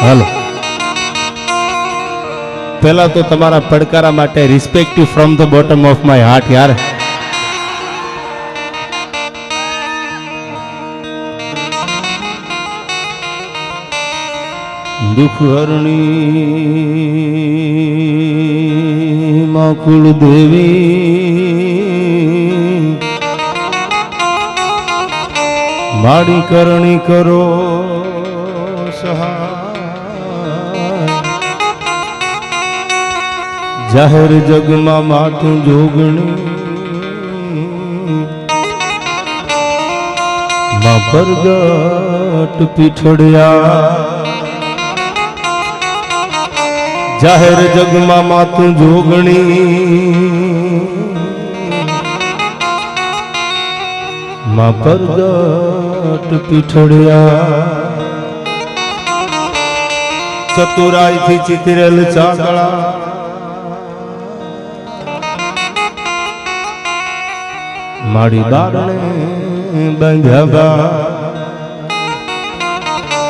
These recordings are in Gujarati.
હાલો પહેલા તો તમારા પડકારા માટે respective from the bottom of my heart યાર. દુઃખ હરણી માં કુળ દેવી માડી કરણી કરો સહાય. જાહેર જગમાં માથું જોગણી માં પરગટ પીઠડ્યા. જાહેર જગમાં માથું જોગણી માં પરગટ પીઠડ્યા. ચતુરાઈથી ચિતરેલ ચાકળા મારી બારણે બાંધ્યા બા.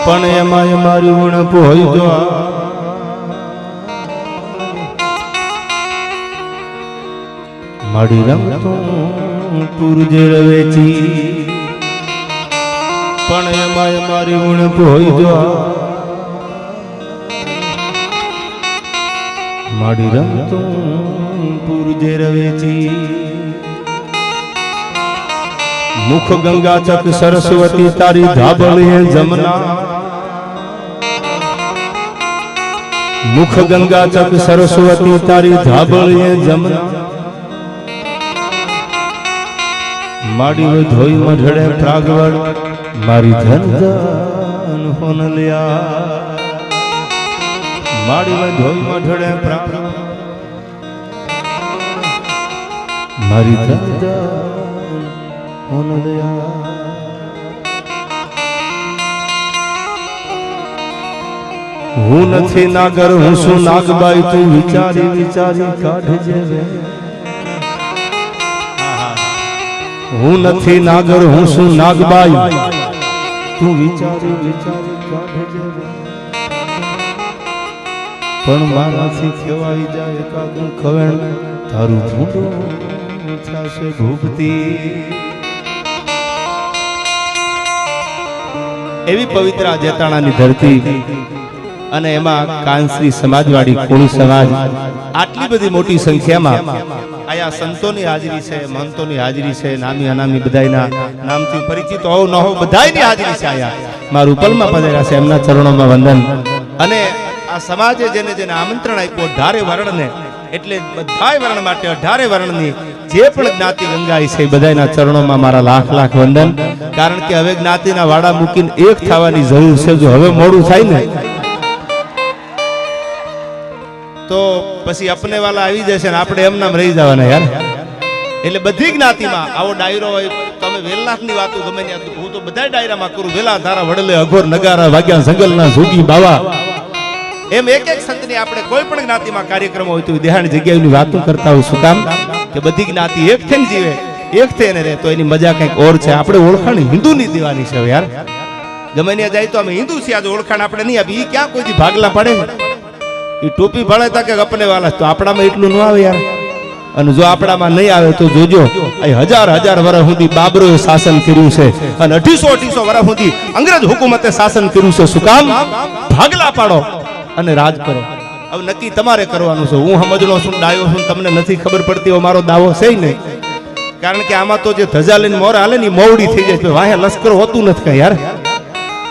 પણ એમાં મારી ઉણપ હોય જો મારી રમતો પૂરજે વેચી. પણ એમાં મારી ઉણપ હોય જો મારી રમતો પૂરજે વેચી. મુખ ગંગા ચક સરસ્વતી તારી ધાબળીએ જમના. મુખ ગંગા ચક સરસ્વતી તારી ધાબળીએ જમના. માડી ધોઈ મઢડે પ્રાગવડ મારી ધન ધન હોન લ્યા. માડી ધોઈ મઢડે પ્રાગવડ મારી ધન ધન હોન લ્યા. હું નથી નાગર હું શું નાગબાઈ તું વિચારી વિચારી કાઢજે વે. હું નથી નાગર હું શું નાગબાઈ તું વિચારી વિચારી કાઢજે વે. પણ મારાથી ખવાઈ જાય કાગું ખવેણ તારું ભૂંડું થશે ભૂપતી. એવી પવિત્ર જેતાણાની ધરતી અને એમાં કાંસરી સમાજવાડી કોળી સમાજ આટલી બધી મોટી સંખ્યામાં આયા સંતોની હાજરી છે, મહંતોની હાજરી છે, નામી અનામી બધાયના નામથી પરિચિત હોવ ન હોવ બધાયની હાજરી છે. આયા મારું પલમાં પધાર્યા છે, એમના ચરણોમાં વંદન. અને આ સમાજે જેને જેને આમંત્રણ આપ્યું 18 વર્ણને, એટલે બધાય વર્ણ માટે 18 વર્ણની જે પણ જ્ઞાતિ ગંગાઈ છે બધાયના ચરણોમાં મારા લાખ લાખ વંદન. કારણ કે હવે જ્ઞાતિના વાડા મૂકીને એક થવાની જરૂર છે. જો હવે મોડું થાય ને તો પછી અપને વાલા આવી જશે ને આપણે એમ નામ રહી જવાના યાર. એટલે બધી જ્ઞાતિમાં આવો ડાયરો હોય. તમે વેલનાથની વાતો ગમે ત્યાં, હું તો બધા ડાયરામાં કરું. વેલા ધારા વડલે અઘોર નગારા વાગ્યા જંગલના જોગી બાવા. એમ એક એક સંતની આપણે કોઈ પણ જ્ઞાતિમાં કાર્યક્રમ હોય તો દેહાણી જગ્યાની વાતો કરતા હોય. શું કામ? કે બધી જ્ઞાતિ એક થઈને જીવે, એક થઈને રહે તો એની મજા કંઈક ઓર છે. આપણે ઓળખાણ હિન્દુની દેવાની છે યાર. ગમે ત્યાં જાય તો અમે હિન્દુ છીએ, આજે ઓળખાણ આપણે નહીં આપી. એ ક્યાં કોઈથી ભાગલા પડે? એ ટોપી ભળે તા કે અપને વાલા, તો આપણામાં એટલું ન આવે યાર. અને જો આપણામાં નહીં આવે તો જોજો, હજાર હજાર વર્ષ સુધી બાબરોએ શાસન કર્યું છે અને 250 વર્ષ સુધી અંગ્રેજ હુકુમતે શાસન કર્યું છે. શું કામ? ભાગલા પાડો અને રાજ કરો. હવે નક્કી તમારે કરવાનું છે. હું સમજણો છું, ડાયો છું, તમને નથી ખબર પડતી, મારો દાવો છે નહીં. કારણ કે આમાં તો જે ધજા લઈને મોર હાલે ને મોવડી થઈ જાય. વાહે લશ્કર હોતું નથી કઈ યાર.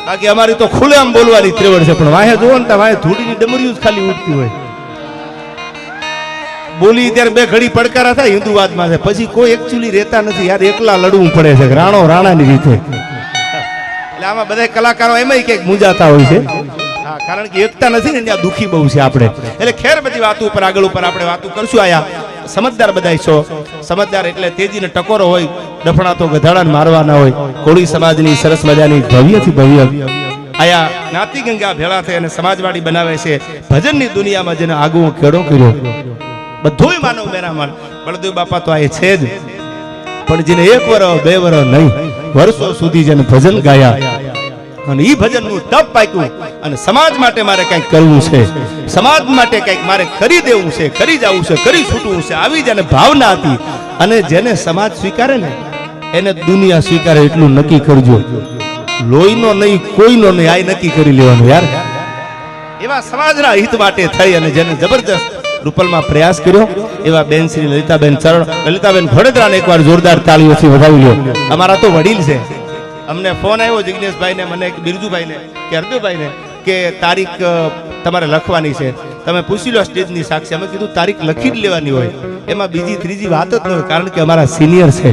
બાકી અમારી તો ખુલ્લે આમ બોલવાની ત્રેવડ છે. પણ વાહે જોવો ને વાહે ધૂળીની ડમરીઓ જ ખાલી ઉઠતી હોય. બોલી ત્યારે બે ઘડી પડકારા થાય હિન્દુવાદમાં છે, પછી કોઈ એકચ્યુઅલી રહેતા નથી યાર. એકલા લડવું પડે છે રાણો રાણાની રીતે. એટલે આમાં બધા કલાકારો એમાંય કંઈક મૂંઝાતા હોય છે. હા, કારણ કે એકતા નથી ને ત્યાં દુખી બહુ છે આપણે. એટલે ખેર બધી વાતો ઉપર આગળ ઉપર આપણે વાતો કરશું. આયા સમજદાર બધા છો. સમજદાર એટલે તેજીને ટકોરો હોય, ડફણા તો ગધાડાને મારવાના હોય. કોળી સમાજની સરસ મજાની ભવ્યથી ભવ્ય આયા જ્ઞાતિ ગંગા ભેળા થઈ અને સમાજવાડી બનાવે છે. ભજનની દુનિયામાં જેને આગવો કેળો કર્યો બધોય માનવ મેરામણ. બળદેવ બાપા તો આ છે જ, પણ જેને 1 વર્ષ 2 વર્ષ નહીં વર્ષો સુધી જેને ભજન ગાયા અને ઈ ભજનનું તપ પાક્યું અને સમાજ માટે મારે કંઈક કરવું છે, સમાજ માટે કંઈક મારે કરી દેવું છે, કરી જવું છે, કરી છૂટવું છે, આવી જેને ભાવના હતી. અને જેને સમાજ સ્વીકારે ને એને દુનિયા સ્વીકારે એટલું નક્કી કરજો. લોહીનો નહીં, કોઈનો નહીં, આ નક્કી કરી લેવાનું યાર. એવા સમાજના હિત માટે થઈ અને જેને જબરજસ્ત રૂપલમાં પ્રયાસ કર્યો એવા બેન શ્રી લલિતાબેન ચરણ, લલિતાબેન ઘોડેદરાને એકવાર જોરદાર તાળીઓથી વધાવી લ્યો. અમારા તો વડીલ છે. અમને ફોન આવ્યો જિગ્નેશભાઈને, મને બિરજુભાઈને કે હરદેવભાઈને કે તારીખ તમારે લખવાની છે, તમે પૂછી લો સ્ટેજની સાક્ષી. અમે કીધું તારીખ લખી જ લેવાની હોય, એમાં બીજી ત્રીજી વાત જ ન હોય, કારણ કે અમારા સિનિયર છે.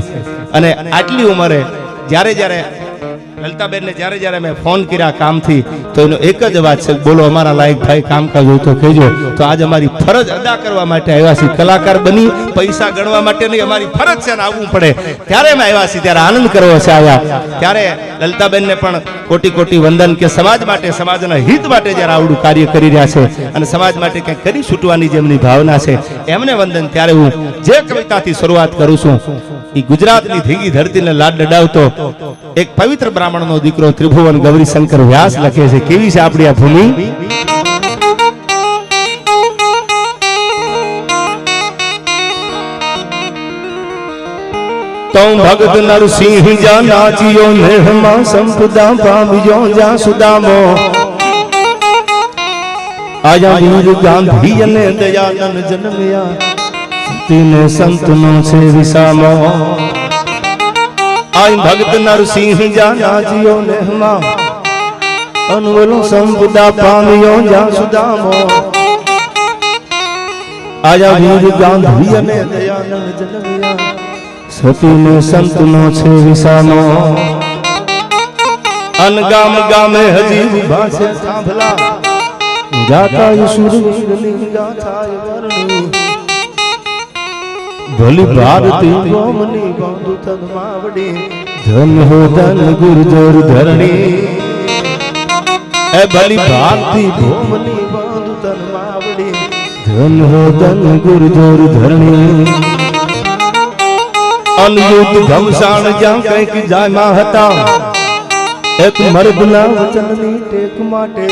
અને આટલી ઉંમરે જ્યારે લલિતાબેનને જ્યારે મેં ફોન કર્યા કામથી તો એનો એક જ અવાજ છે, બોલો અમારા લાયક ભાઈ કામકાજ હોય તો કહેજો. તો આજ અમારી ફરજ અદા કરવા માટે આવ્યા છીએ. કલાકાર બની પૈસા ગણવા માટે નહીં, અમારી ફરજ છે ને આવવું પડે. ત્યારે અમે આવ્યા છીએ, ત્યારે આનંદ કરવો છે આવ્યા. ત્યારે લલિતાબેનને પણ કોટી કોટી વંદન કે સમાજ માટે, સમાજના હિત માટે જ્યારે આવડું કાર્ય કરી રહ્યા છે અને સમાજ માટે કંઈક કરી છૂટવાની જેમની ભાવના છે એમને વંદન. ત્યારે હું જે કવિતાથી શરૂઆત કરું છું એ ગુજરાતની ધીંગી ધરતીને લાડ લડાવતો એક પવિત્ર બ્રાહ્મણનો દીકરો ત્રિભુવન ગૌરીશંકર વ્યાસ લખે છે. કેવી છે આપણી આ ભૂમિ? તો ભગત નરસિંહ જા નાચિયો નેહમાં સંપદા પામ્યો જા સુદામો. આયા વીર ગાંધી અને દયાનંદ જન્મ્યા, સતીને સંતનો છે વિસામો. આય ભગત નરસિંહ જા નાચિયો નેહમાં અનવલો સંપદા પામ્યો જા સુદામો. આયા વીર ગાંધી અને દયાનંદ જન્મ્યા, સતીને સંતનો છે વિસામો. અનગામ ગામે હજી ઉભા છે થાંભલા, ગાતા સુરવીરની ગાથાય વર્ણની. ભલી ભારતી ગોમની બાંધુ તન માવડી, ધન હો ધન ગુર્જર ધરણી. એ ભલી ભારતી ગોમની બાંધુ તન માવડી, ધન હો ધન ગુર્જર ધરણી. અનયુદ્ધ ઘમસાણ જ્યાં કંઈક જાયમાં હતા, એક મર્દના વચનની ટેક માટે.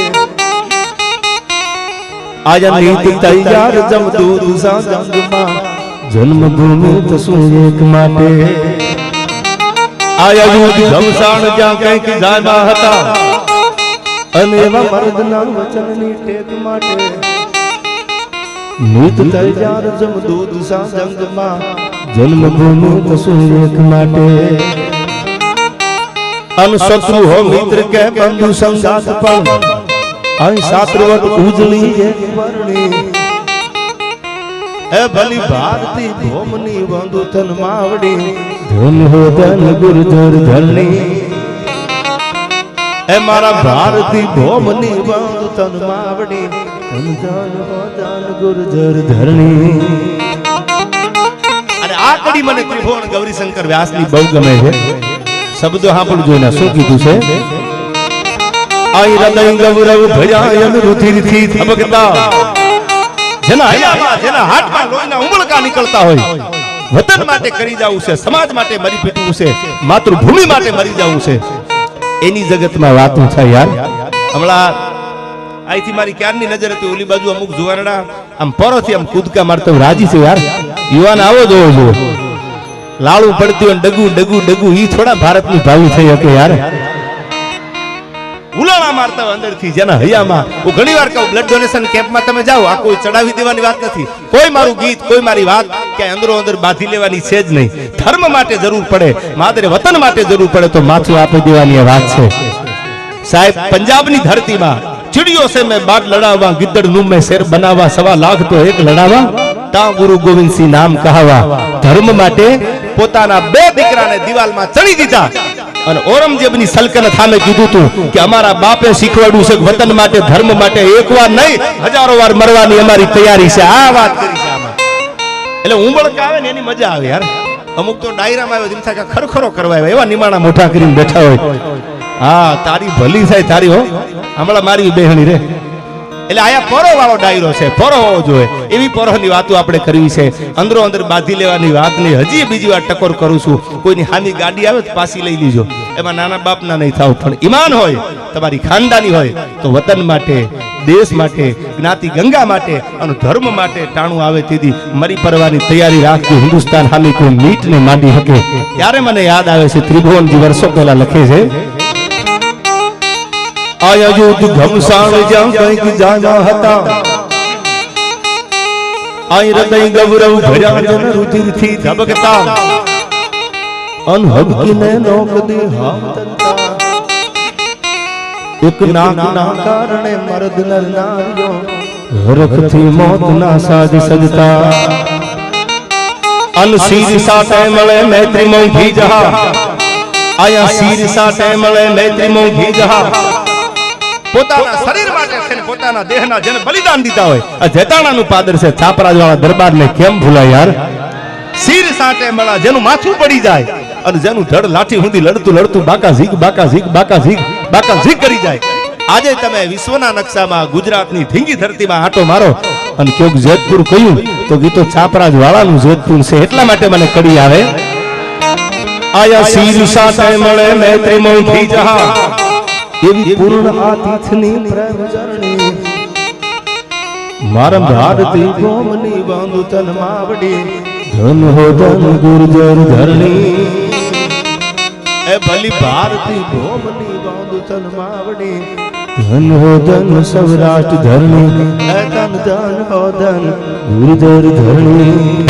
આયા નીત તૈયાર જમદૂત સા જંગમાં, જન્મભૂમિ તસું એક માટે. આયા યુદ્ધ ઘમસાણ જ્યાં કંઈક જાયમાં હતા, અને એવા મર્દના વચનની ટેક માટે. નીત તૈયાર જમદૂત સા જંગમાં, જન્મભૂમિ તસું એક માટે. અનશત્રુ હો મિત્ર કે બંધુ સંગાત પણ, અહીં સાત્રવત ઉજળી એક વર્ણી. એ ભલી ભારતી ભોમની બંધુ તન માવડી, ધન હો ધન ગુર્જર ધરણી. એ મારા ભારતી ભોમની બંધુ તન માવડી, ધન ધન હો ધન ગુર્જર ધરણી. આ કડી મને ત્રિભુવન ગૌરીશંકર વ્યાસની બહુ ગમે છે. શબ્દો સાંભળજો ને શું કીધું છે? આઈ હૃદય ગૌરવ ભયાયન રુધિરથી ધબકતા, જેના હૈયામાં, જેના હાથમાં લોહીના ઉમળકા નીકળતા હોય, વતન માટે કરી જવું છે, સમાજ માટે મરી પીટવું છે, માતૃભૂમિ માટે મરી જવું છે, એની જગતમાં વાતો થાય યાર. હમણાં અહીંથી મારી ક્યારની નજર હતી, ઓલી બાજુ અમુક જુવાનડા આમ પરોથી આમ કૂદકા મારતા રાજી છે યાર. યુવાન આવો જોવો જો, લાડુ પડતી હોય ડગુ ડગુ ડગુ, ઈ થોડા ભારતની ભાવી થઈ શકે યાર. ઉલાણા મારતા હોય અંદરથી, જેના હૈયામાં. હું ઘણી વાર કહું, બ્લડ ડોનેશન કેમ્પમાં તમે જાઓ, આ કોઈ ચડાવી દેવાની વાત નથી. કોઈ મારું ગીત, કોઈ મારી વાત ક્યાંય અંદરો અંદર બાંધી લેવાની છે જ નહીં. ધર્મ માટે જરૂર પડે, માદરે વતન માટે જરૂર પડે તો માથું આપી દેવાની વાત છે સાહેબ. પંજાબની ધરતીમાં चिड़ियों से मैं बाग लड़ावा, गिद्दड़ नु में शेर बनावा, 1.25 लाख तो एक लड़ावा, ता गुरु गोविंद सिंह नाम कहावा. धर्म माटे पोताना 2 દીકરાને દિવાલમાં ચડી દીધા અને ઔરંગઝેબની સલ્તનત સામે કીધું તું કે અમારા બાપે શીખવાડ્યું છે વતન માટે, ધર્મ માટે એકવાર નહીં 1000 વાર મરવાની અમારી તૈયારી છે. આ વાત કરી છે આમાં. એટલે ઉંબળકા આવે ને એની મજા આવે યાર. અમુક તો ડાયરામાં આવે, જેમ થાય કે ખરખરો કરવા આવે, એવા નિમાણા મોઢા કરીને બેઠા હોય. હા, તારી ભલી થાય તારી હો. હમણાં મારી બહેણી રે એટલે આયા પોરો વાળો ડાયરો છે, પોરો હોવો જોઈએ એવી પોરોની વાતો આપણે કરવી છે. અંદરો અંદર બાંધી લેવાની વાત નહીં. હજી બીજી વાર ટકોર કરું છું, કોઈની હામી ગાડી આવે તો પાછી લઈ લીજો. એમાં નાના બાપના નહીં થાવ, પણ ઈમાન હોય, તમારી ખાનદાની હોય તો વતન માટે, દેશ માટે, જ્ઞાતિ ગંગા માટે અને ધર્મ માટે ટાણું આવે તેથી મરી પરવાની તૈયારી રાખજો. હિન્દુસ્તાન હામી કોઈ મીટ ને માંડી શકે. ત્યારે મને યાદ આવે છે ત્રિભુવનજી વર્ષો પહેલા લખે છે, આયા યુદ્ધ ઘમસાણ જ્યાં કંઈક જાના હતા, આય હૃદય ગૌરવ ભર્યા જન રુધિરથી ધબકતા, અનહબકીને નોક દે હાવતંતા, એક નાકના કારણે મર્દ નર નાર્યો હરખથી મોતના સાજ સજતા, અન શીર સાટે મળે મૈત્રી મોંઘી જહા, આયા શીર સાટે મળે મૈત્રી મોંઘી જહા. પોતાના શરીર માટે છે ને પોતાના દેહના જેને બલિદાન દીધા હોય આ જેતાણાનું પાદર છે. છાપરાજ વાળા દરબારને કેમ ભૂલાય યાર? શીર સાટે મળા, જેનું માથું પડી જાય અને જેનું ધડ લાઠી સુધી લડતું લડતું બાકા ઝીક બાકા ઝીક બાકા ઝીક બાકા ઝીક કરી જાય. આજે તમે વિશ્વના નકશામાં ગુજરાતની ઢીંગી ધરતીમાં આંટો મારો અને ક્યોક જેતપુર કહ્યું તો ગીતો છાપરાજ વાળાનું જેતપુર છે. એટલા માટે મને કડી આવે, આયા શીર સાટે મળે મૈત્રી મોંઘી જહા, એવી પૂર્ણ આતિથની પ્રેમ જરણી, મારા ભારતી ગોમની બાંધુ તન માવડી, ધન હો ધન ગુર્જર ધરણી, એ ભલી ભારતી ગોમની બાંધુ તન માવડી, ધન હો ધન સૌરાષ્ટ્ર ધરણી, એ ધન ધન હો ધન ગુર્જર ધરણી.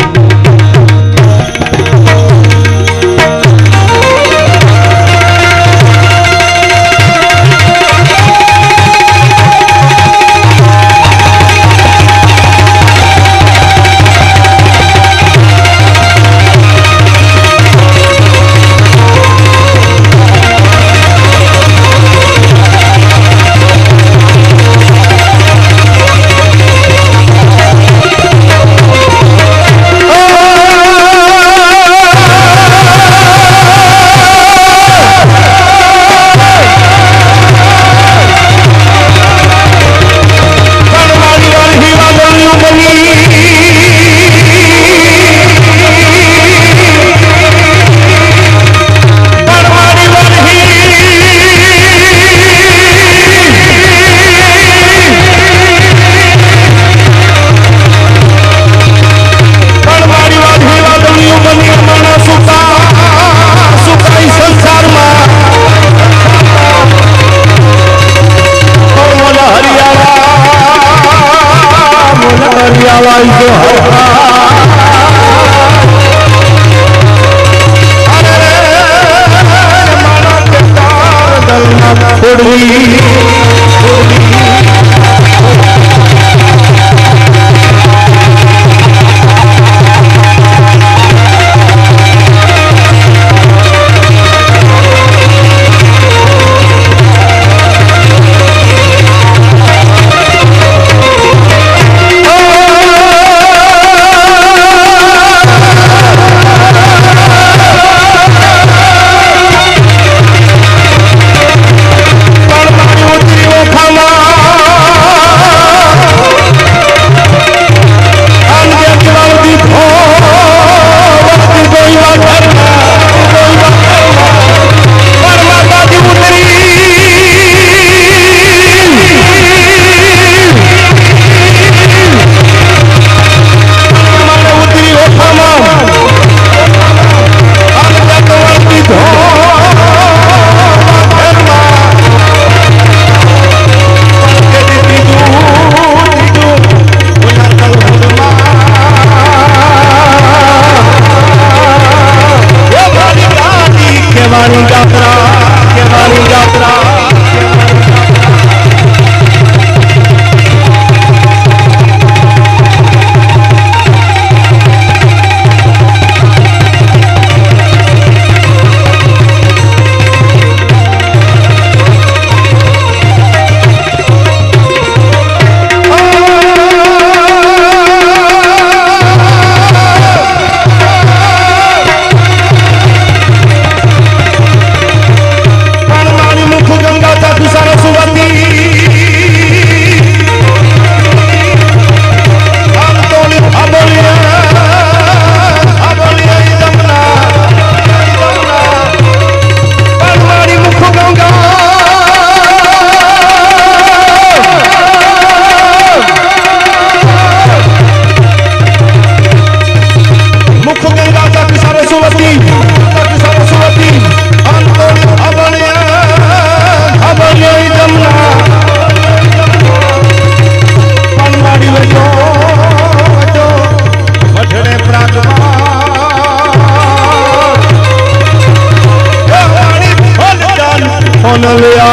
उतरियो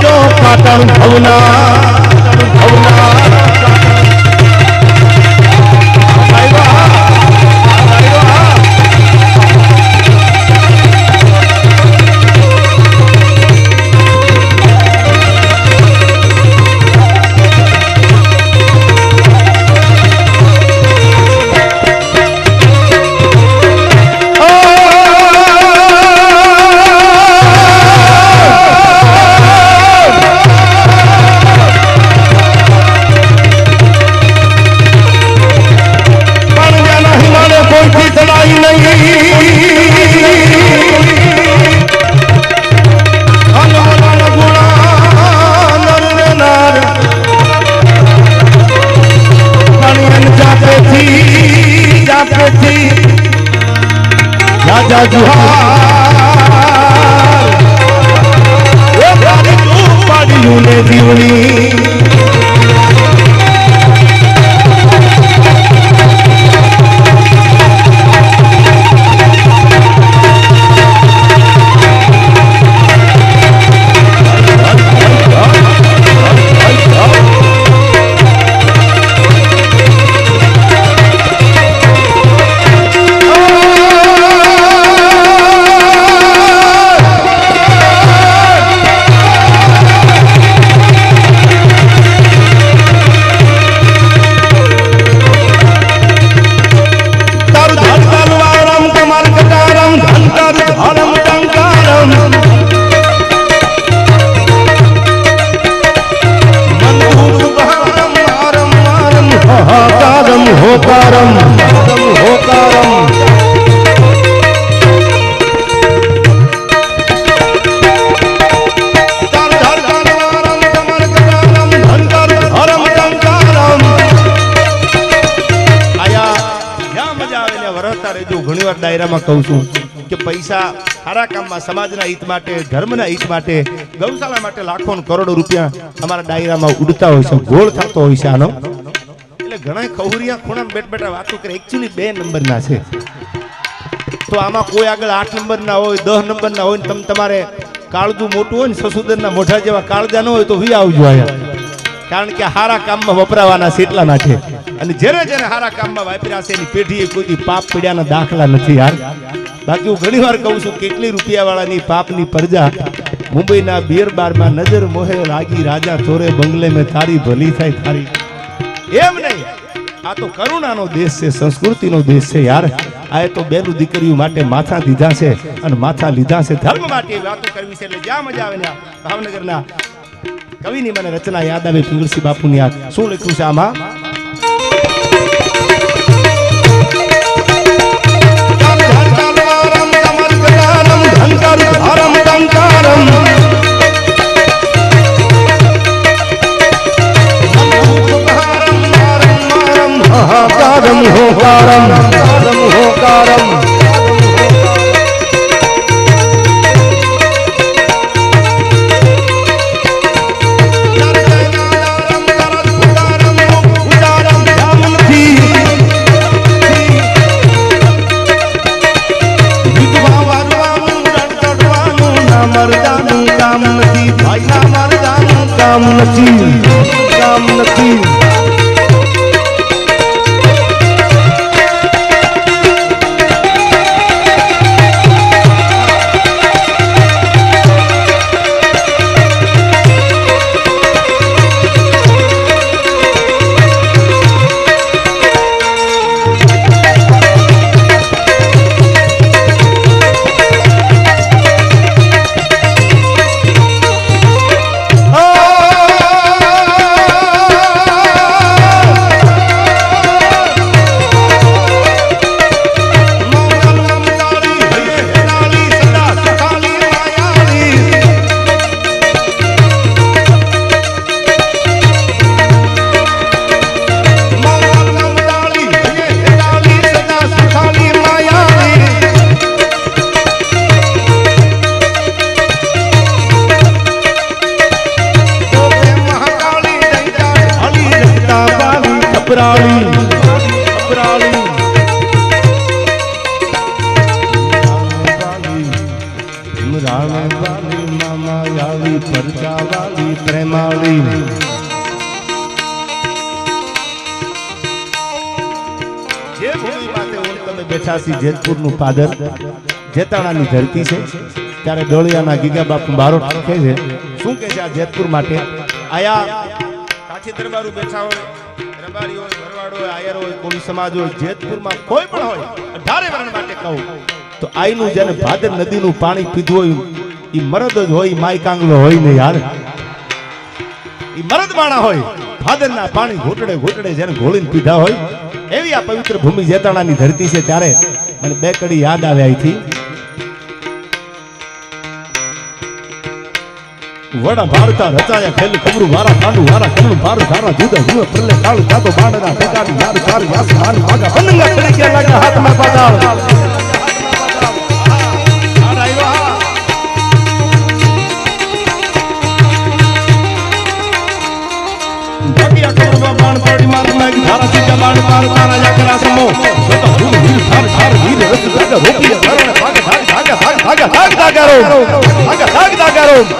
जो पाटण भवना राजा जुहार पाड़ियों ने दीवनी होकारम होकारम ઘણી વાર ડાયરામાં કહું છું કે પૈસા સારા કામમાં સમાજના હિત માટે ધર્મના હિત માટે ગૌશાળા માટે લાખો કરોડો રૂપિયા અમારા ડાયરામાં ઉડતા હોય છે ગોળ થતો હોય છે આનો એટલે ઘણા ખવરિયા ખૂણામાં બેઠા વાતો કરે એકચ્યુઅલી 2 નંબરના છે તો આમાં કોઈ આગળ 8 નંબરના હોય 10 નંબરના હોય તમે તમારે કાળજું મોટું હોય ને સસુદરના મોઢા જેવા કાળજા ન હોય તો વી આવજો અહીંયા કારણ કે હારા કામમાં વપરાવાના સેટલાના છે અને જેને જેને હારા કામમાં વાપર્યા છે એની પેઢીએ કોઈ પાપ પીડ્યાના દાખલા નથી યાર બાકી હું ઘણી વાર કહું છું કેટલી રૂપિયાવાળાની પાપની પ્રજા મુંબઈના બિયર બારમાં નજર મોહે લાગી રાજા ચોરે બંગલે મેં તારી ભલી થાય તારી એમ નહીં આ તો કરુણાનો દેશ છે સંસ્કૃતિનો દેશ છે યાર આ તો બેનું દીકરીઓ માટે માથા દીધા છે અને માથા લીધા છે ધર્મ માટે વાતો કરવી છે એટલે જ્યાં મજા આવે ને ભાવનગરના કવિની મને રચના યાદ આવે પિંગળસી બાપુની આ શું લખ્યું છે આમાં होकारम होकारम होकारम काम નથી ભાઈ ના મરદાનું કામ નથી જે ભૂમિ માથે હું તમે બેઠા છી જેતપુરનું પાદર જેતાણાની ધરતી છે ત્યારે ડોળિયાના ગીગા બાપુ બારોટ કહે છે શું કહે છે આ જેતપુર માટે આયા કાઠી દરબારો બેઠા હોય રબારી હોય ભરવાડ હોય આયર હોય કોળી સમાજ હોય જેતપુરમાં કોઈ પણ હોય 18 વર્ણ માટે કહું તો આઈનું જેને ભાદર નદીનું પાણી પીધું હોય ઈ મરદ જ હોય માય કાંગલો હોય ને યાર ઈ મરદ માણા હોય ભાદરના પાણી ઘોટડે ઘોટડે જેને ઘોળીને પીધા હોય એવી આ પવિત્ર ભૂમિ જેતાણાની ધરતી છે ત્યારે મને બે કડી યાદ આવે અહીંથી વડા ભારતા રચાયા ખેલ કબરું વારા કાંડુ વારા કમલું ભાર ધારા જુદા જુદા પ્રલે કાળું જાતો બાણના ઠેકાની યાર ચાર યાસ માન ભાગા બંદંગા કરી કે લાગ્યા હાથમાં પાતાળ ભાગ્યા કબરમાં બાણ પડી માર લાગી ધારા સીધા બાણ પાર તારા જાકરા સમો સતા ધૂળ વીર ધાર ધાર વીર રસ જાગા રોપીએ કરણે ભાગા ભાગા ભાગા ભાગા ભાગા ભાગા ભાગા ભાગા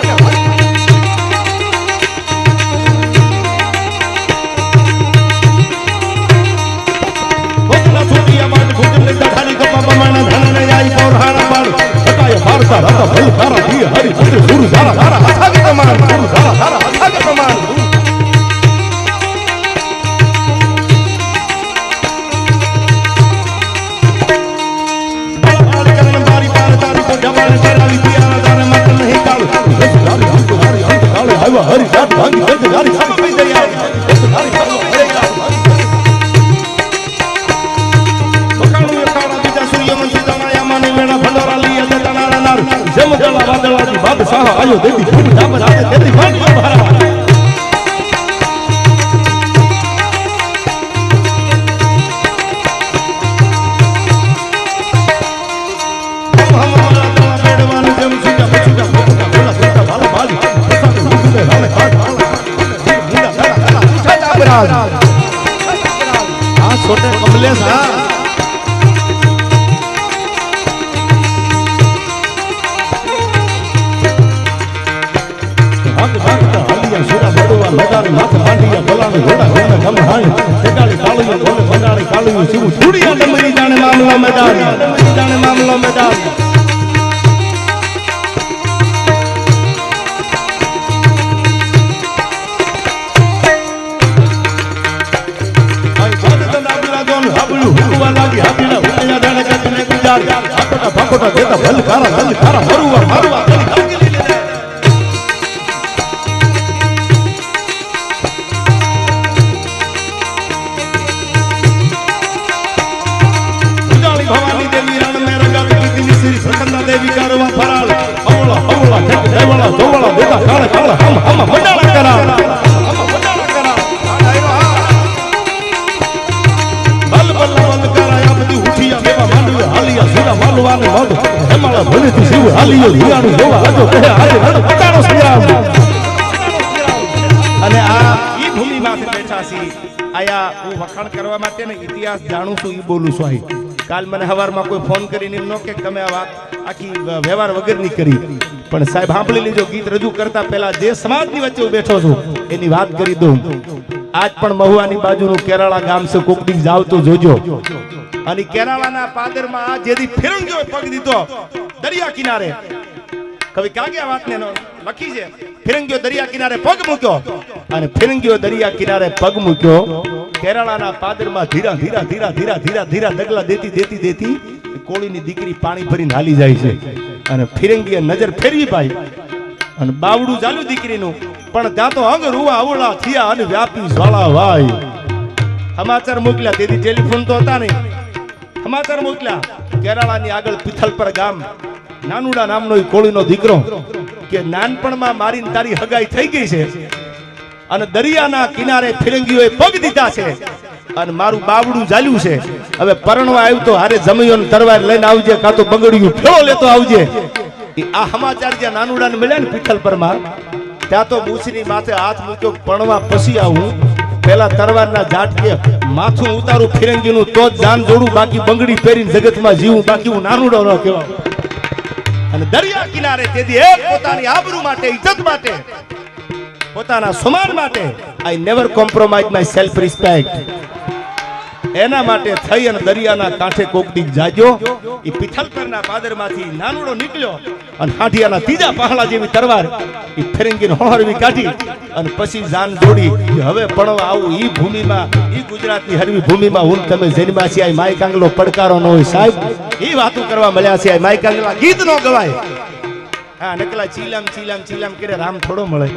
ભારતા રાતા ભલ તારા દી હરી હરી સુર ધારા ધારા હથાગે કમાન સુર ધારા ધારા હથાગે કમાન બાળ કરણ બારી પાર તારી તો જવાન કરાવી દિયા તારે મત નહીં કાળ રસ ધારી અંત કાળે આવ્યા હરી જાત ભાંગી ગંજ ધારી સમ પઈ દરિયા રસ ધારી સમ પઈ બકાણું એકાડા બીજા સૂર્યવંશી જમાયા માને વેણા ભંડારા લીયા જમજલા વાદળાની બાદશાહ આયો દેવી ધૂમ ધામ રાતે તેરી વાણી ભરા આ છોટે કમલેશ હા મેદાની માથે માંડીયા બોલાને ઘોડા ઘોડા ગમ હાણી ટેકાળી કાળું બોલે બંડાળી કાળું શિવ છોડિયા ડમરી જાણે મામલો મેદાન જાણે મામલો મેદાન આઈ બાદ દાદરા દોન હાબળું હુકવા લાગી હાબીના હુકયા જાણે કને ગુજાર આકોટા ભાકોટા દેતા ભલ ખારા મરુવા મારવા દેવી કરવા ફરાળ અવળા અવળા દેવળા ધોવળા દેતા કાળે કાળે હમ હમ મંડાળા કરા હમ મંડાળા કરા બલ બલ બલ કરાયા બધી ઉઠિયા બેવા માંડવે હાલિયા સુરા માલવાને મદ હેમાળા ભલેથી શિવ હાલિયો હિયાણું જોવા આજો કહે આજે રડ પટાણો સંગ્રામ અને આ ઈ ભૂમિ માથે બેઠા છી આયા હું વખાણ કરવા માટે ને ઇતિહાસ જાણું છું ઈ બોલું છું આઈ કાલ મને હવારમાં કોઈ ફોન કરીને એમ ન કે તમે આ વાત આખી વ્યવહાર વગરની કરી પણ સાહેબ સાંભળી લેજો ગીત રજૂ કરતા પહેલા જે સમાજની વચ્ચે હું બેઠો છું એની વાત કરી દઉં આજ પણ મહુવાની બાજુનું કેરાળા ગામ છે કોક દી જાવ તો જોજો અને કેરાળાના પાદરમાં આ જેથી ફિરંગીઓ પગ દીધો દરિયા કિનારે કવિ કાગે આ વાતને લખી છે ફિરંગીઓ દરિયા કિનારે પગ મૂક્યો અને ફિરંગીઓ દરિયા કિનારે પગ મૂક્યો કેરાળાના પાદરમાં ધીરા ધીરા ધીરા ધીરા ધીરા ધીરા દગલા દેતી દેતી દેતી કોળીની દીકરી પાણી ભરીને હાલી જાય છે અને ફિરંગીએ નજર ફેરવી ભાઈ અને બાવડું ચાલ્યું દીકરીનું પણ ત્યાં તો અંગ રૂવા અવળા થયા અને વ્યાપી જ્વાળા વાય સમાચાર મોકલ્યા તેથી ટેલિફોન તો હતા નહીં સમાચાર મોકલ્યા કેરાળાની આગળ પિથલપર ગામ નાનુડા નામનો કોળીનો દીકરો કે નાનપણમાં મારીને તારી હગાઈ થઈ ગઈ છે અને દરિયાના કિનારે ફિરંગીઓએ પગ દીધા છે અને મારું બાવડું ચાલ્યું છે હવે પરણવા આવ્યું તો હારે જમૈયોને તરવાર લઈને આવજે કાં તો બંગડીયું ફેરો લેતો આવજે આ સમાચાર જ્યાં નાનુડાને મળ્યા ને પિથલપરમાં ત્યાં તો મૂછની માથે હાથ મૂક્યો પણવા પછી આવું પેલા તરવારના ઝાટકે માથું ઉતારું ફિરંગીનું તો જ જાન જોડું બાકી બંગડી પહેરીને જગતમાં જીવું બાકી હું નાનુડો ન કહેવા અને દરિયા કિનારે તેથી એક પોતાની આબરૂ માટે ઇજ્જત માટે પોતાના સન્માન માટે I never compromise my self respect એના માટે થઈ અને દરિયાના કાંઠે કોક દી જાજો એ પિથલપરના પાદરમાંથી નાનોડો નીકળ્યો અને હાંઠિયાના ત્રીજા પહાડા જેવી તરવાર એ ફેરંગીને હોહરવી કાઢી અને પછી જાન જોડી કે હવે પણ આવું ઈ ભૂમિમાં ઈ ગુજરાતની હરવી ભૂમિમાં હું તમે જન્મા છે આ માય કાંગલો પડકારો ન હોય સાહેબ ઈ વાતો કરવા મળ્યા છે આ માય કાંગલા ગીત ન ગવાય હા નકલા ચીલામ ચીલામ ચીલામ કરે રામ થોડો મળે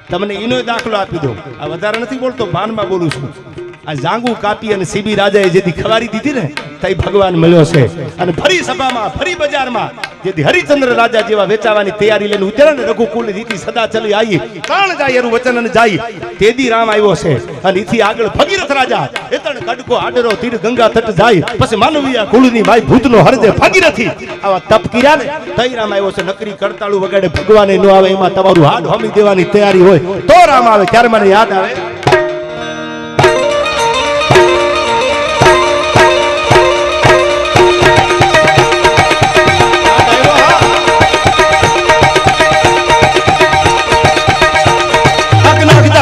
તમને ઈનો દાખલો આપી દો આ વધારે નથી બોલતો ભાનમાં બોલું છું આ જાંગુ કાપી અને સીબી રાજાએ જેથી ખવારી દીધી ને તઈ ભગવાન મળ્યો છે અને ફરી સભામાં ફરી બજારમાં જેથી હરિચંદ્ર રાજા જેવા વેચાવાની તૈયારી લઈને ઉતર્યા ને રઘુકુળ રીતિ સદા ચલી આવી કાણ જાય એનું વચન અને જાય તેદી રામ આવ્યો છે અને ઈથી આગળ ભગીરથ રાજા એતણ કડકો આડરો તીર ગંગા તટ જાય પછી માનવીયા કુળની માઈ ભૂતનો હરદે ભગીરથી આવા તપ કર્યા ને તઈ રામ આવ્યો છે નકરી કરતાળું વગાડે ભગવાને નો આવે એમાં તમારું હાડ હોમી દેવાની તૈયારી હોય તો રામ આવે ત્યારે મને યાદ આવે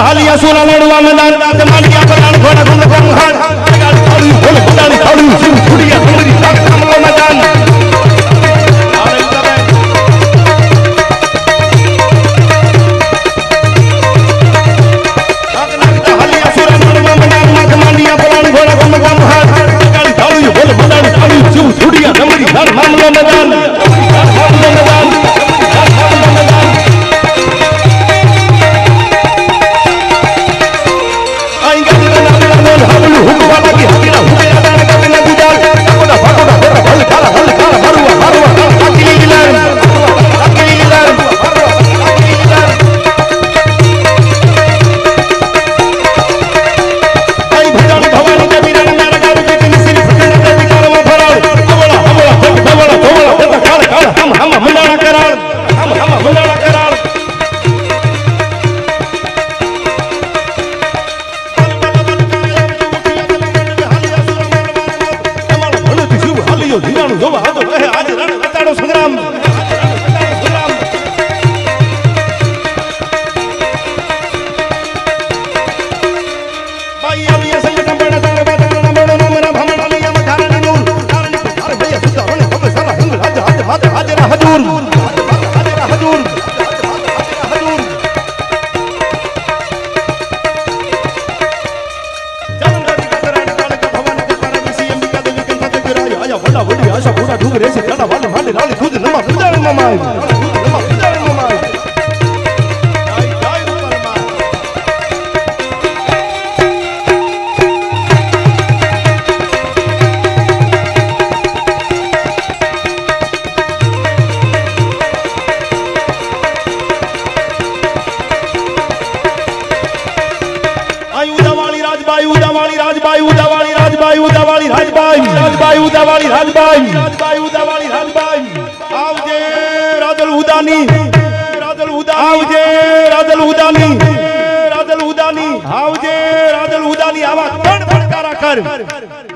હાલિયા સોના લડવા મેદાન રાતે માલિયા પરાણ ઘોડા ઘોડા ઘોડા હાડ ગાડી થોડી ફૂલ ફૂટાની થોડી જીવ છોડિયા થોડી સાક સામલો મેદાન હાલિયા સોના લડવા મેદાન રાતે માલિયા પરાણ ઘોડા ઘોડા ઘોડા હાડ ગાડી થોડી ફૂલ ફૂટાની થોડી જીવ છોડિયા થોડી સાક સામલો મેદાન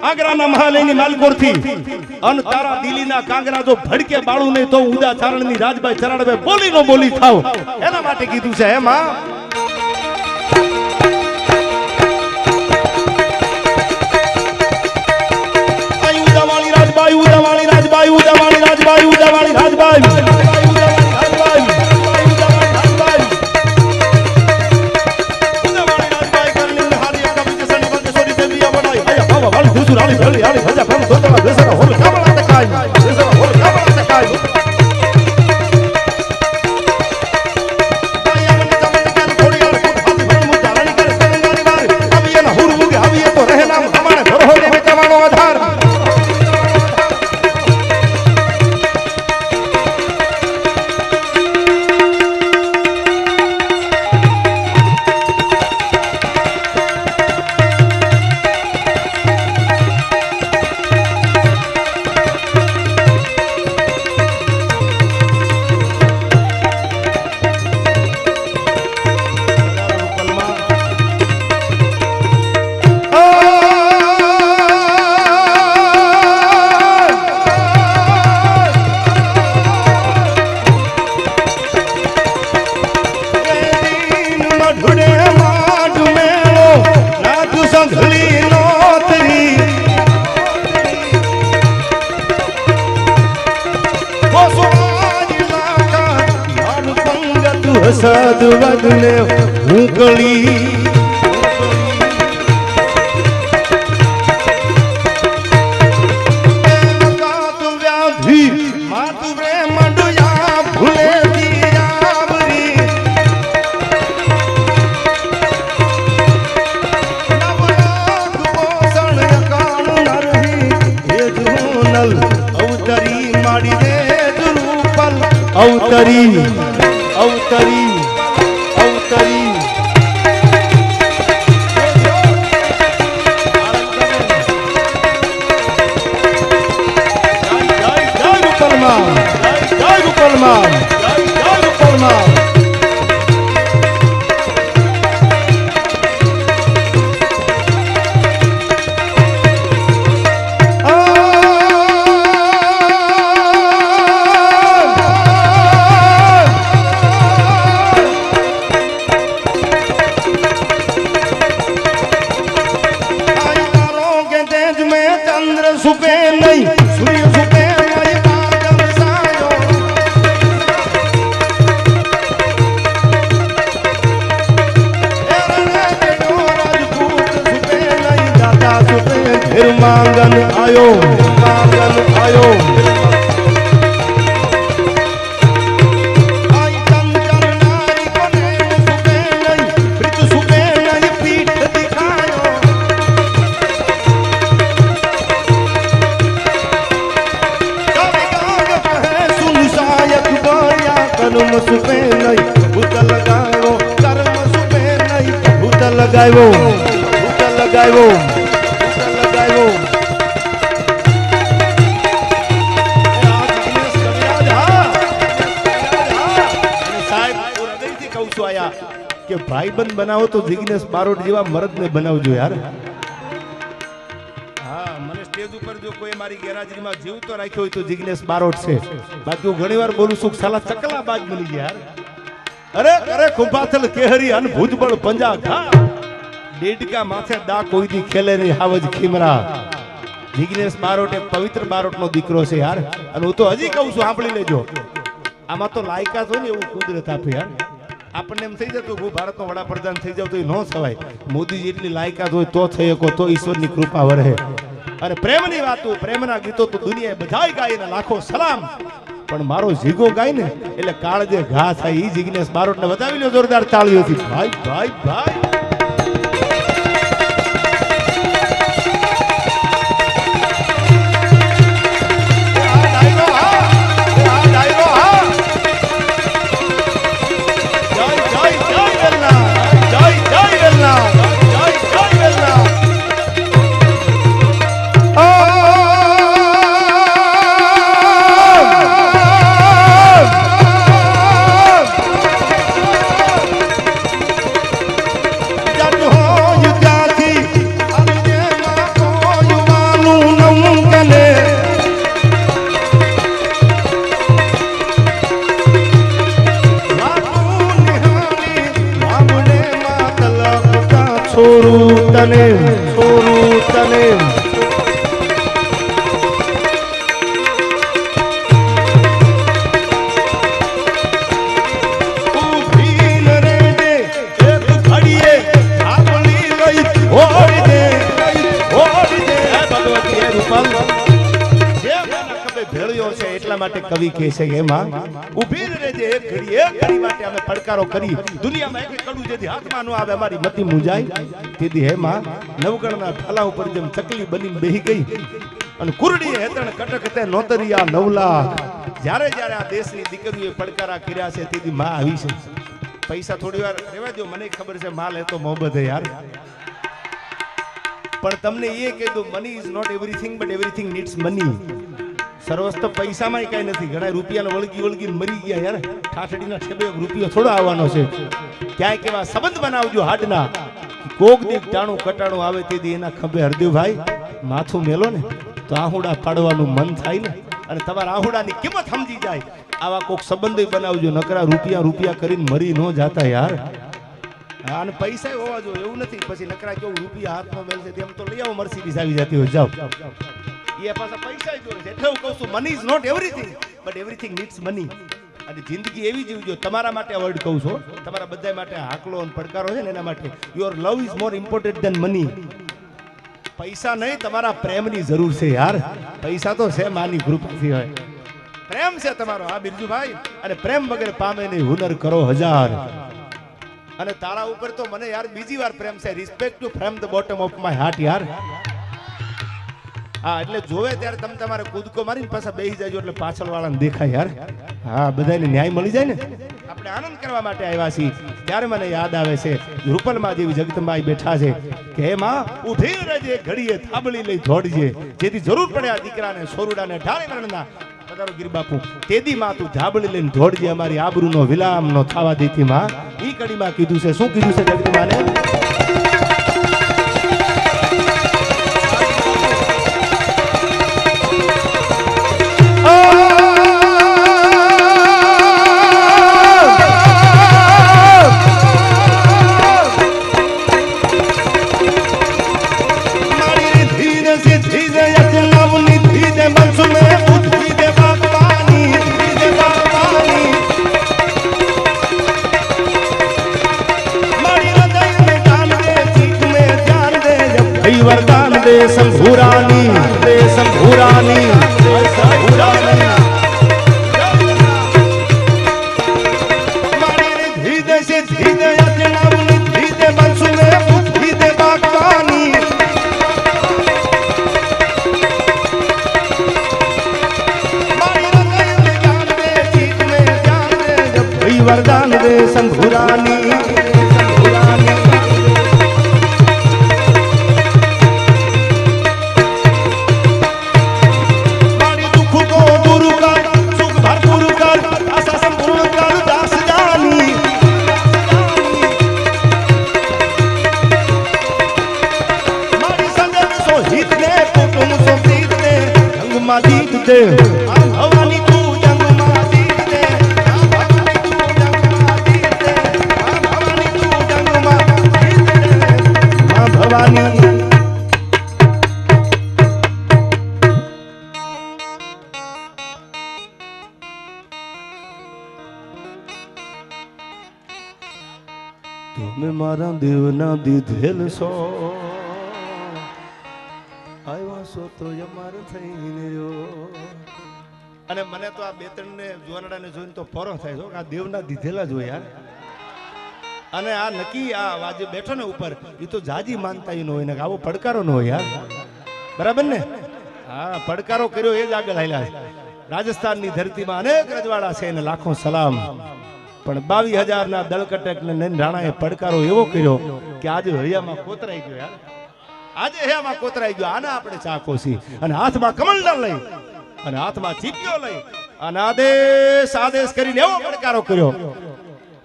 આગ્રાના મહાલયની માલકોરથી અન તારા દિલ્હીના કાંગરા જો ભડકે બાળું નહીં તો ઉદા ચારણની રાજભાઈ ચરાડભાઈ બોલી નો બોલી થાવ એના માટે કીધું છે એમાં ઉદાવાળી Rajbhai ઉદાવાળી Rajbhai ઉદાવાળી Rajbhai ઉદાવાળી Rajbhai Ali, Ali, Ali, Ali, vamos toda la vez a la hora, cámara de calle, esa la hora, cámara de calle. સદવદને ઉકળી અવતરી અવતરી અવતરી જય રૂપલમાં જય રૂપલમાં જય રૂપલમાં સુપે નહીં સૂર્ય સુપે નહીં પાગલ સાયો રાજપૂત સુપે નહીં દાદા સુપે ફિર માંગન આયો માંગન આયો કર્મ સુપે નહીં ભૂત લગાવ્યો કર્મ સુપે નહીં ભૂત લગાવ્યો ભૂત લગાવ્યો ભૂત લગાવ્યો સાહેબ હૃદયથી કહું છું આયા કે ભાઈબંધ બનાવો તો જિગ્નેશ બારોટ જેવા મર્દને બનાવજો યાર. સ્ટેજ ઉપર જો કોઈ મારી ગેરહાજરીમાં જીવતો રાખ્યો હોય તો જિગ્નેશ બારોટ છે. બાકી હું ઘણી વાર બોલું છું સાલા ચકલા બાજ મળી ગયા યાર. અરે અરે ખુંભાથલ કેહરી અન ભુજબળ પંજા ઘા ડેડકા માથે દા કોઈ દી ખેલે નહીં હાવજ ખીમરા. જિગ્નેશ બારોટ એ પવિત્ર બારોટનો દીકરો છે યાર. અને હું તો હજી કહું છું સાંભળી લેજો. આમાં તો લાયકાત હોય ને એવું કુદરત આપે યાર. આપણને એમ થઈ જતું હું ભારતનો વડાપ્રધાન થઈ જાવ તો એ ન થવાય. મોદી જેટલી લાયકાત હોય તો થઈ શકો તો ઈશ્વરની કૃપા વરહે. અને પ્રેમની વાતો પ્રેમના ગીતો તો દુનિયાએ બધાય ગાય ને લાખો સલામ. પણ મારો જીગો ગાય ને એટલે કાળજે ઘા થાય. ઈ જિગ્નેશ બારોટને બતાવી લ્યો જોરદાર તાળીઓથી. ભાઈ ભાઈ ભાઈ છોરું તને છોરું તને ઉભી ન રે દે એક ઘડીએ આપણી લઈ ઓડી દે ઓડી દે. ભગવતી હે રૂપલ જે મને કબે ભેળ્યો છે એટલા માટે કવિ કહે છે કે માં ઉભી ન રે દે એક ઘડી માટે અમે પડકારો કરી. દુનિયામાં એક કડું જેથી હાથમાં ન આવે અમારી મતી મુંજાય તેથી હે માં નવગણના ઠાલા ઉપર જેમ ચકલી બનીને બેહી ગઈ અને કુરડી હેતણ કટક તે નોતરિયા 9 લાખ. જ્યારે જ્યારે આ દેશની દીકરીઓએ પડકારા કર્યા છે તેથી માં આવી છે. પૈસા થોડી વાર રહેવા દો, મને ખબર છે માલ હે તો મોહબ્બત હે યાર. પણ તમને એ કહી દઉં money is not everything but everything needs money. સર્વસ્થ પૈસામાં કઈ નથી. ઘણા રૂપિયાને વળગી મરી ગયા યાર. ઠાઠડીના ઠેબે રૂપિયો થોડો આવવાનો છે. ક્યાંય કેવા સંબંધ બનાવજો હાડના. કોક દી ટાણું કટાણું આવે તેથી એના ખંભે હરદેવભાઈ માથું મેલો ને તો આહુડા પાડવાનું મન થાય ને. અને તમારા આહુડાની કિંમત સમજી જાય. આવા કોક સંબંધ બનાવજો. નકરા રૂપિયા કરીને મરી ન જાતા યાર. અને પૈસા હોવા જોઈએ એવું નથી. પછી નકરા કેવું રૂપિયા હાથમાં મેળશે તેમ તો લઈ આવો મર્સિડીઝ આવી જતી હોય જાઓ. એ પાછા પૈસા જોઈએ છે. એટલે હું કહું છું money is not everything but everything needs money. અને જિંદગી એવી જીવજો. તમારા માટે આ વર્ડ કહું છું, તમારા બધા માટે હાકલો અને પડકારો છે ને એના માટે. Your love is more important than money. પૈસા નહીં, તમારા પ્રેમની જરૂર છે યાર. પૈસા તો છે માની કૃપાથી હોય, પ્રેમ છે તમારો. હા બિરજુભાઈ, અને પ્રેમ વગર પામે નહીં હુનર કરો હજાર. અને તારા ઉપર તો મને યાર બીજી વાર પ્રેમ છે. Respect to from the bottom of my heart યાર. હા એટલે જોવે ત્યારે તમે તમારે કૂદકો મારીને પાછા બેસી જાજો એટલે પાછળ વાળાને દેખાય યાર. હા બધાને ન્યાય મળી જાય ને. આપણે આનંદ કરવા માટે આવ્યા છીએ. ત્યારે મને યાદ આવે છે રૂપલમાં જેવી જગતમાઈ બેઠા છે કે હે માં ઉઠી રહેજે, ઘડીએ થાબડી લઈ દોડજે, જેથી જરૂર પડે આ દીકરાને સોરુડાને ઢાળી મરણના. પધારો ગીર બાપુ. તેદી માં તું ધાબળી લઈને દોડજે, અમારી આબરૂનો વિલામ નો થવા દેતી માં. ઈ કડીમાં કીધું છે. શું કીધું છે જગતમાને? वरदान दे शंभुरानी, दे शंभुरानी, मारी निधि दे से धीदे अजनव निधि दे बंसुमे बुद्धि दे बागवानी, मारी हृदय में ज्ञान दे, चित्त में ध्यान दे, जब भई वरदान दे शंभुरानी, शंभुरानी. जीत दे भवानी तू जंग मां जीत दे, भवानी तू जंग मां जीत दे, भवानी तू जंग मां जीत दे, मां भवानी. तुम मारा देवना दीधेल सो અને મને તો આ બે ત્રણ ને જોનડાને જોઈને તો પરો થાય છે. આ દેવના દીધેલા જ હોય યાર. અને આ નક્કી આ વાજે બેઠો ને ઉપર, એ તો જાજી માનતા ન હોય ને આવો પડકારો ન હોય યાર. બરાબર ને? હા પડકારો કર્યો એ જ આગળ હાલ્યા. રાજસ્થાનની ધરતીમાં અનેક રજવાડા છે એને લાખો સલામ, પણ 22,000 ના દળકટક ને નૈન રાણાએ પડકારો એવો કર્યો કે આજે હૈયામાં કોતરાઈ ગયો યાર. આજે હૈયામાં કોતરાઈ ગયો. આના આપણે ચાકો છીએ. અને હાથમાં કમલદળ લઈ અને હાથમાં ચીપિયો લઈ અને આદેશ કરીને એવો પડકારો કર્યો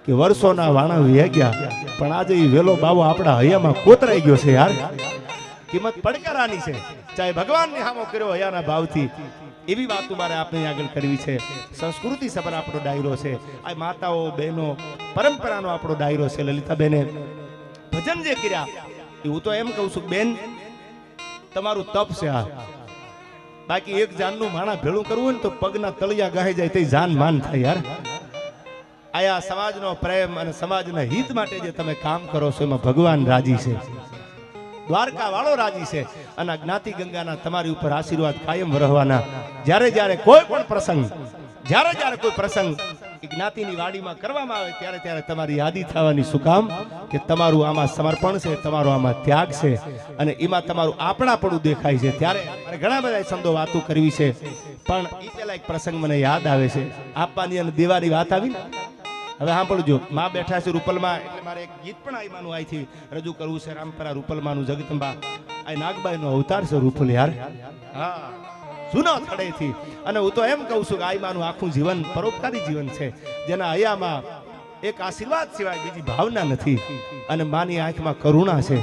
કે વર્ષોના વાણા વી ગયા, પણ આજે એ વેલો બાવો આપણા હૈયામાં કોતરાઈ ગયો છે યાર. કિંમત પડકારાની છે, ચાહે ભગવાનની હામો કર્યો હૈયાના ભાવથી. એવી વાતો મારે આપણે આગળ કરવી છે. સંસ્કૃતિ સભર આપણો ડાયરો છે. આ માતાઓ બહેનો પરંપરાનો આપણો ડાયરો છે. લલિતાબેને ભજન જે કર્યા હું તો એમ કહું છું બેન, તમારું તપ છે આ. બાકી એક જાનનું માણા ભેળું કરવું ને તો પગના તળિયા ગાહી જાય તે જાન માન થાય યાર. આયા સમાજનો પ્રેમ અને સમાજના હિત માટે જે તમે કામ કરો છો એમાં ભગવાન રાજી છે, દ્વારકા વાળો રાજી છે. અને જ્ઞાતિ ગંગાના તમારી ઉપર આશીર્વાદ કાયમ રહેવાના. જ્યારે જ્યારે કોઈ પણ પ્રસંગ, જ્યારે કોઈ પ્રસંગ જ્ઞાતિની વાડીમાં કરવામાં આવે ત્યારે તમારી યાદી થવાની. શું કામ? કે તમારું આમાં સમર્પણ છે, તમારો આમાં ત્યાગ છે અને એમાં તમારું આપણાપણું દેખાય છે. ત્યારે ઘણા બધા સંતો વાતો કરવી છે, પણ એ પેલા એક પ્રસંગ મને યાદ આવે છે. આપવાની અને દેવાની વાત આવી ને, હવે સાંભળજો. માં બેઠા છે રૂપલમાં, એટલે મારે એક ગીત પણ આઈમાનું અહીંથી રજૂ કરવું છે. રામપરા રૂપલમાનું જગદંબા આ નાગબાઈનો અવતાર છે રૂપલ યાર. હા જૂનો થડેથી. અને હું તો એમ કહું છું કે આઈમાનું આખું જીવન પરોપકારી જીવન છે, જેના હૈયામાં એક આશીર્વાદ સિવાય બીજી ભાવના નથી. અને માની આંખમાં કરુણા છે.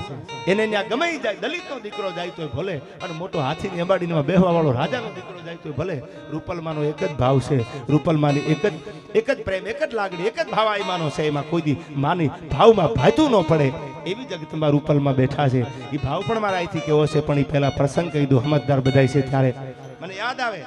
એને ત્યાં ગમે જાય, દલિતનો દીકરો જાય તો ભલે, અને મોટો હાથીની અંબાડીમાં બેહવા વાળો રાજાનો દીકરો જાય તો ભલે. રૂપલમાનો એક જ ભાવ છે, રૂપલમાની એક જ પ્રેમ, એક જ લાગણી, એક જ ભાવ આઈમાનો છે. એમાં કોઈ દી માની ભાવમાં ભાતું ન પડે એવી જગતમાં રૂપલમાં બેઠા છે. એ ભાવ પણ મારા અહીંથી કેવો છે, પણ એ પહેલા પ્રસંગ કહી દઉં. સમજદાર બધાય છે ત્યારે મને યાદ આવે